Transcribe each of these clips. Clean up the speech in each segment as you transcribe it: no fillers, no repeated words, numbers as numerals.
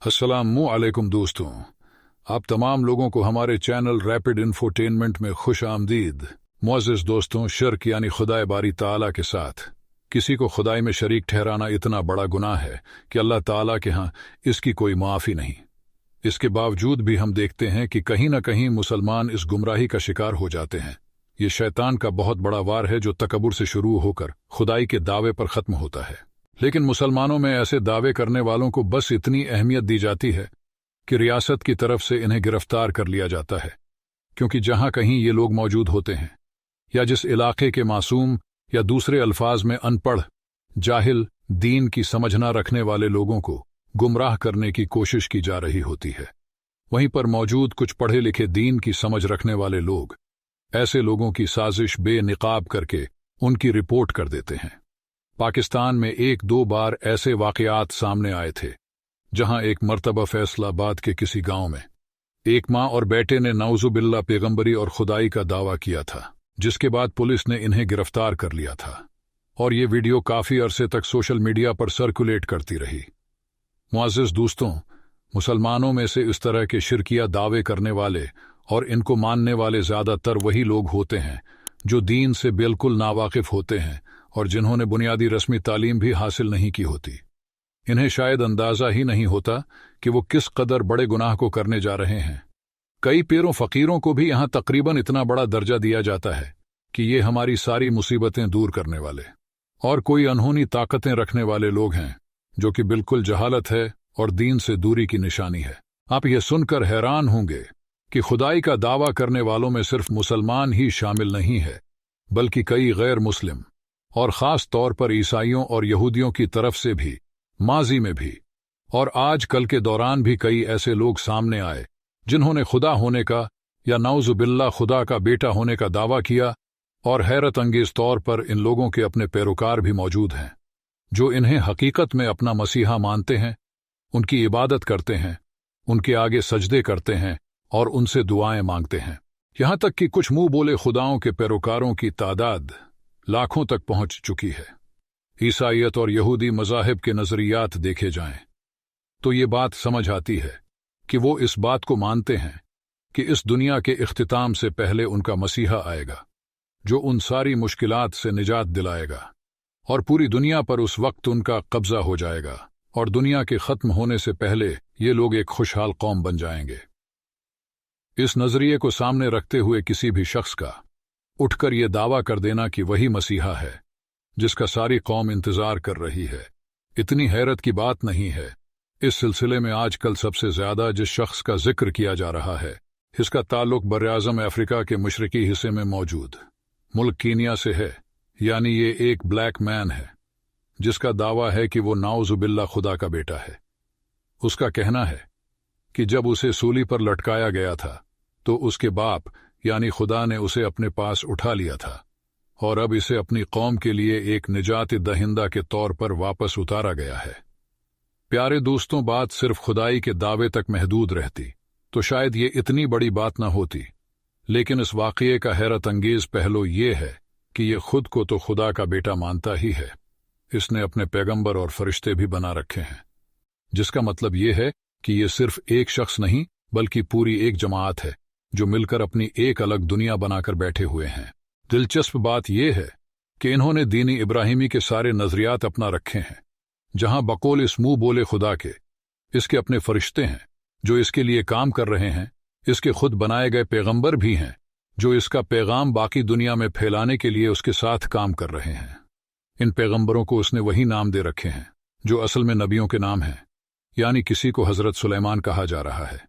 अस्सलाम वालेकुम दोस्तों, आप तमाम लोगों को हमारे चैनल रैपिड इंफोटेनमेंट में खुश आमदीद। मुअज़्ज़िज़ दोस्तों, शिर्क यानी खुदाए बारी ताला के साथ किसी को खुदाई में शरीक ठहराना इतना बड़ा गुनाह है कि अल्लाह ताला के यहाँ इसकी कोई माफ़ी नहीं। इसके बावजूद भी हम देखते हैं कि कहीं न कहीं मुसलमान इस गुमराही का शिकार हो जाते हैं। ये शैतान का बहुत बड़ा वार है जो तकब्बुर से शुरू होकर खुदाई के दावे पर ख़त्म होता है। लेकिन मुसलमानों में ऐसे दावे करने वालों को बस इतनी अहमियत दी जाती है कि रियासत की तरफ से इन्हें गिरफ्तार कर लिया जाता है, क्योंकि जहां कहीं ये लोग मौजूद होते हैं या जिस इलाके के मासूम या दूसरे अल्फाज में अनपढ़, जाहिल, दीन की समझ न रखने वाले लोगों को गुमराह करने की कोशिश की जा रही होती है, वहीं पर मौजूद कुछ पढ़े लिखे दीन की समझ रखने वाले लोग ऐसे लोगों की साजिश बेनिकाब करके उनकी रिपोर्ट कर देते हैं। पाकिस्तान में एक दो बार ऐसे वाक़यात सामने आए थे जहां एक मर्तबा फैसलाबाद के किसी गांव में एक मां और बेटे ने नाउजुबिल्ला पैगंबरी और खुदाई का दावा किया था, जिसके बाद पुलिस ने इन्हें गिरफ्तार कर लिया था और ये वीडियो काफी अरसे तक सोशल मीडिया पर सर्कुलेट करती रही। मुअज़्ज़िज़ दोस्तों, मुसलमानों में से इस तरह के शिरकिया दावे करने वाले और इनको मानने वाले ज्यादातर वही लोग होते हैं जो दीन से बिल्कुल नावाकिफ होते हैं और जिन्होंने बुनियादी रस्मी तालीम भी हासिल नहीं की होती। इन्हें शायद अंदाजा ही नहीं होता कि वो किस कदर बड़े गुनाह को करने जा रहे हैं। कई पीरों फकीरों को भी यहां तकरीबन इतना बड़ा दर्जा दिया जाता है कि ये हमारी सारी मुसीबतें दूर करने वाले और कोई अनहोनी ताकतें रखने वाले लोग हैं, जो कि बिल्कुल जहालत है और दीन से दूरी की निशानी है। आप ये सुनकर हैरान होंगे कि खुदाई का दावा करने वालों में सिर्फ मुसलमान ही शामिल नहीं है, बल्कि कई गैर मुस्लिम और ख़ास तौर पर ईसाइयों और यहूदियों की तरफ से भी माजी में भी और आज कल के दौरान भी कई ऐसे लोग सामने आए जिन्होंने खुदा होने का या नाउजुबिल्ला खुदा का बेटा होने का दावा किया, और हैरत अंगेज तौर पर इन लोगों के अपने पैरोकार भी मौजूद हैं जो इन्हें हकीकत में अपना मसीहा मानते हैं, उनकी इबादत करते हैं, उनके आगे सजदे करते हैं और उनसे दुआएं मांगते हैं। यहां तक कि कुछ मुंह बोले खुदाओं के पैरोकारों की तादाद लाखों तक पहुंच चुकी है। ईसाईयत और यहूदी मज़ाहिब के नज़रियात देखे जाएं तो ये बात समझ आती है कि वो इस बात को मानते हैं कि इस दुनिया के इख्तिताम से पहले उनका मसीहा आएगा जो उन सारी मुश्किलात से निजात दिलाएगा और पूरी दुनिया पर उस वक्त उनका कब्जा हो जाएगा और दुनिया के ख़त्म होने से पहले ये लोग एक खुशहाल कौम बन जाएंगे। इस नज़रिए को सामने रखते हुए किसी भी शख्स का उठकर ये दावा कर देना कि वही मसीहा है जिसका सारी कौम इंतजार कर रही है, इतनी हैरत की बात नहीं है। इस सिलसिले में आजकल सबसे ज्यादा जिस शख्स का जिक्र किया जा रहा है, इसका ताल्लुक बर्र-ए-आज़म अफ्रीका के मशरकी हिस्से में मौजूद मुल्क कीनिया से है। यानी ये एक ब्लैक मैन है जिसका दावा है कि वो नाउजुबिल्ला खुदा का बेटा है। उसका कहना है कि जब उसे सूली पर लटकाया गया था तो उसके बाप यानी खुदा ने उसे अपने पास उठा लिया था और अब इसे अपनी कौम के लिए एक निजात दहिंदा के तौर पर वापस उतारा गया है। प्यारे दोस्तों, बात सिर्फ खुदाई के दावे तक महदूद रहती तो शायद ये इतनी बड़ी बात न होती, लेकिन इस वाक़ये का हैरत अंगेज पहलू ये है कि ये खुद को तो खुदा का बेटा मानता ही है, इसने अपने पैगंबर और फरिश्ते भी बना रखे हैं, जिसका मतलब ये है कि ये सिर्फ एक शख्स नहीं बल्कि पूरी एक जमात है जो मिलकर अपनी एक अलग दुनिया बनाकर बैठे हुए हैं। दिलचस्प बात यह है कि इन्होंने दीनी इब्राहिमी के सारे नजरियात अपना रखे हैं, जहां बकौल इस मुंह बोले खुदा के इसके अपने फरिश्ते हैं जो इसके लिए काम कर रहे हैं, इसके खुद बनाए गए पैगंबर भी हैं जो इसका पैगाम बाकी दुनिया में फैलाने के लिए उसके साथ काम कर रहे हैं। इन पैगंबरों को उसने वही नाम दे रखे हैं जो असल में नबियों के नाम हैं, यानी किसी को हजरत सुलेमान कहा जा रहा है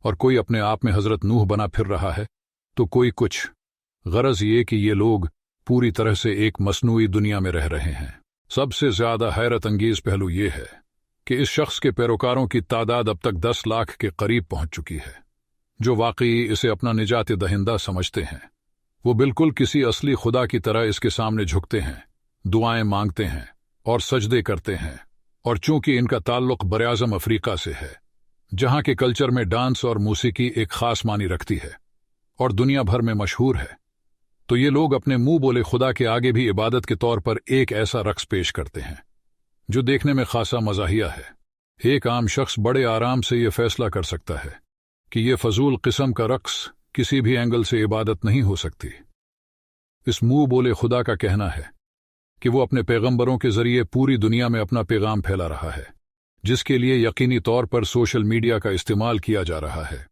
और कोई अपने आप में हजरत नूह बना फिर रहा है, तो कोई कुछ। गरज ये कि ये लोग पूरी तरह से एक मसनूई दुनिया में रह रहे हैं। सबसे ज्यादा हैरत अंगेज पहलू ये है कि इस शख्स के पैरोकारों की तादाद अब तक 10 लाख के करीब पहुंच चुकी है, जो वाकई इसे अपना निजात दहिंदा समझते हैं। वो बिल्कुल किसी असली खुदा की तरह इसके सामने झुकते हैं, दुआएं मांगते हैं और सजदे करते हैं। और चूंकि इनका ताल्लुक बर्र-ए-आज़म अफ्रीका से है, जहां के कल्चर में डांस और मूसीकी एक खास मानी रखती है और दुनिया भर में मशहूर है, तो ये लोग अपने मुंह बोले खुदा के आगे भी इबादत के तौर पर एक ऐसा रक्स पेश करते हैं जो देखने में खासा मज़ाहिया है। ایک عام شخص بڑے آرام سے یہ فیصلہ کر سکتا ہے کہ یہ فضول قسم کا رقص کسی بھی اینگل سے عبادت نہیں ہو سکتی۔ اس منہ بولے خدا کا کہنا ہے کہ وہ اپنے پیغمبروں کے ذریعے پوری دنیا میں اپنا پیغام پھیلا رہا ہے، جس کے لیے یقینی طور پر سوشل میڈیا کا استعمال کیا جا رہا ہے۔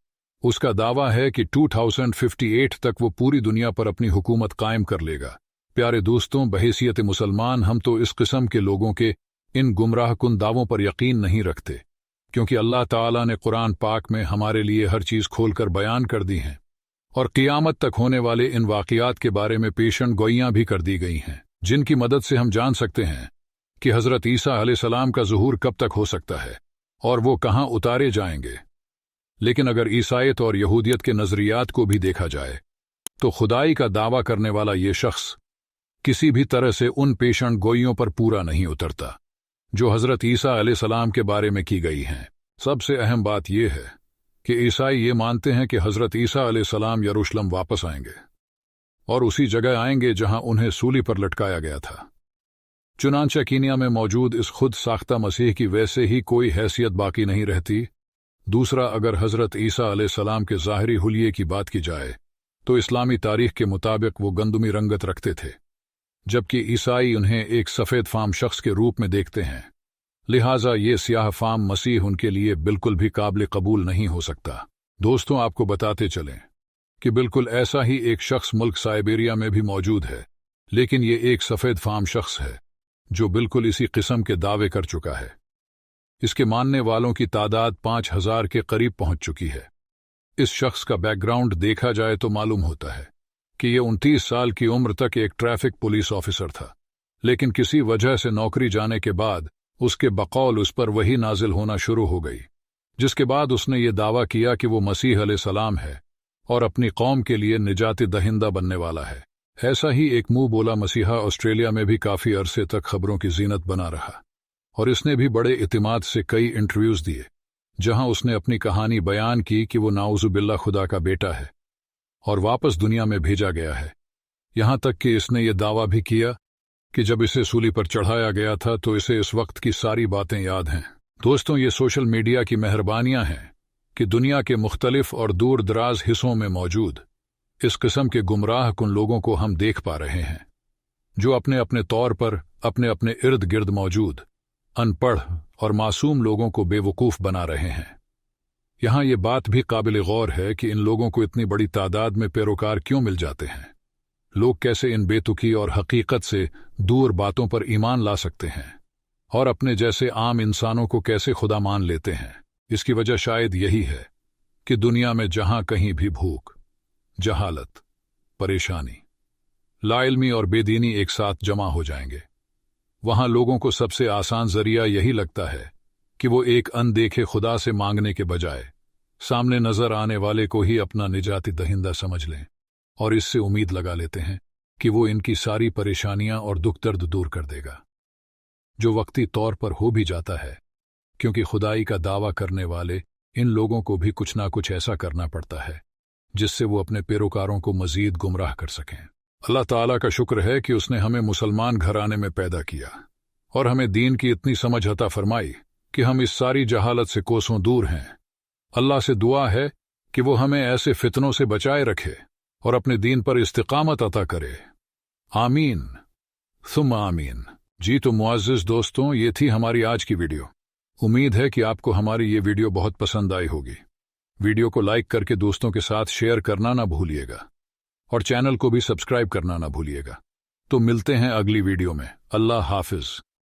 اس کا دعویٰ ہے کہ 2058 تک وہ پوری دنیا پر اپنی حکومت قائم کر لے گا۔ پیارے دوستوں، بحیثیت مسلمان ہم تو اس قسم کے لوگوں کے ان گمراہ کن دعووں پر یقین نہیں رکھتے، کیونکہ اللہ تعالیٰ نے قرآن پاک میں ہمارے لیے ہر چیز کھول کر بیان کر دی ہیں، اور قیامت تک ہونے والے ان واقعات کے بارے میں پیشن گوئیاں بھی کر دی گئی ہیں، جن کی مدد سے ہم جان سکتے ہیں کہ حضرت عیسیٰ علیہ السلام کا ظہور کب تک ہو سکتا ہے اور وہ کہاں اتارے جائیں گے۔ لیکن اگر عیسائیت اور یہودیت کے نظریات کو بھی دیکھا جائے تو خدائی کا دعویٰ کرنے والا یہ شخص کسی بھی طرح سے ان پیشن گوئیوں پر پورا نہیں اترتا جو حضرت عیسیٰ علیہ السلام کے بارے میں کی گئی ہیں۔ سب سے اہم بات یہ ہے کہ عیسائی یہ مانتے ہیں کہ حضرت عیسیٰ علیہ السلام یروشلم واپس آئیں گے اور اسی جگہ آئیں گے جہاں انہیں سولی پر لٹکایا گیا تھا۔ چنانچہ کینیا میں موجود اس خود ساختہ مسیح کی ویسے ہی کوئی حیثیت باقی نہیں رہتی۔ دوسرا، اگر حضرت عیسیٰ علیہ السلام کے ظاہری حلیے کی بات کی جائے تو اسلامی تاریخ کے مطابق وہ گندمی رنگت رکھتے تھے، جبکہ عیسائی انہیں ایک سفید فام شخص کے روپ میں دیکھتے ہیں، لہٰذا یہ سیاہ فام مسیح ان کے لیے بالکل بھی قابل قبول نہیں ہو سکتا۔ دوستوں، آپ کو بتاتے چلیں کہ بالکل ایسا ہی ایک شخص ملک سائبیریا میں بھی موجود ہے، لیکن یہ ایک سفید فام شخص ہے جو بالکل اسی قسم کے دعوے کر چکا ہے۔ اس کے ماننے والوں کی تعداد 5000 کے قریب پہنچ چکی ہے۔ اس شخص کا بیک گراؤنڈ دیکھا جائے تو معلوم ہوتا ہے کہ یہ 29 سال کی عمر تک ایک ٹریفک پولیس آفیسر تھا، لیکن کسی وجہ سے نوکری جانے کے بعد اس کے بقول اس پر وحی نازل ہونا شروع ہو گئی، جس کے بعد اس نے یہ دعویٰ کیا کہ وہ مسیح علیہ السلام ہے اور اپنی قوم کے لیے نجات دہندہ بننے والا ہے۔ ایسا ہی ایک منہ بولا مسیحا آسٹریلیا میں بھی کافی عرصے تک خبروں کی زینت بنا رہا، اور اس نے بھی بڑے اعتماد سے کئی انٹرویوز دیے جہاں اس نے اپنی کہانی بیان کی کہ وہ ناؤذ باللہ خدا کا بیٹا ہے اور واپس دنیا میں بھیجا گیا ہے۔ یہاں تک کہ اس نے یہ دعویٰ بھی کیا کہ جب اسے سولی پر چڑھایا گیا تھا تو اسے اس وقت کی ساری باتیں یاد ہیں۔ دوستوں، یہ سوشل میڈیا کی مہربانیاں ہیں کہ دنیا کے مختلف اور دور دراز حصوں میں موجود اس قسم کے گمراہ کن لوگوں کو ہم دیکھ پا رہے ہیں، جو اپنے اپنے طور پر اپنے اپنے ارد گرد موجود ان پڑھ اور معصوم لوگوں کو بے وقوف بنا رہے ہیں۔ یہاں یہ بات بھی قابل غور ہے کہ ان لوگوں کو اتنی بڑی تعداد میں پیروکار کیوں مل جاتے ہیں؟ لوگ کیسے ان بے تکی اور حقیقت سے دور باتوں پر ایمان لا سکتے ہیں اور اپنے جیسے عام انسانوں کو کیسے خدا مان لیتے ہیں؟ اس کی وجہ شاید یہی ہے کہ دنیا میں جہاں کہیں بھی بھوک، جہالت، پریشانی، لا علمی اور بے دینی ایک ساتھ جمع ہو جائیں گے، وہاں لوگوں کو سب سے آسان ذریعہ یہی لگتا ہے کہ وہ ایک اندیکھے خدا سے مانگنے کے بجائے سامنے نظر آنے والے کو ہی اپنا نجات دہندہ سمجھ لیں اور اس سے امید لگا لیتے ہیں کہ وہ ان کی ساری پریشانیاں اور دکھ درد دور کر دے گا، جو وقتی طور پر ہو بھی جاتا ہے، کیونکہ خدائی کا دعویٰ کرنے والے ان لوگوں کو بھی کچھ نہ کچھ ایسا کرنا پڑتا ہے جس سے وہ اپنے پیروکاروں کو مزید گمراہ کر سکیں۔ اللہ تعالیٰ کا شکر ہے کہ اس نے ہمیں مسلمان گھرانے میں پیدا کیا اور ہمیں دین کی اتنی سمجھ عطا فرمائی کہ ہم اس ساری جہالت سے کوسوں دور ہیں۔ اللہ سے دعا ہے کہ وہ ہمیں ایسے فتنوں سے بچائے رکھے اور اپنے دین پر استقامت عطا کرے۔ آمین ثم آمین۔ جی تو معزز دوستوں، یہ تھی ہماری آج کی ویڈیو۔ امید ہے کہ آپ کو ہماری یہ ویڈیو بہت پسند آئی ہوگی۔ ویڈیو کو لائک کر کے دوستوں کے ساتھ شیئر کرنا نہ بھولیے گا اور چینل کو بھی سبسکرائب کرنا نہ بھولیے گا۔ تو ملتے ہیں اگلی ویڈیو میں۔ اللہ حافظ۔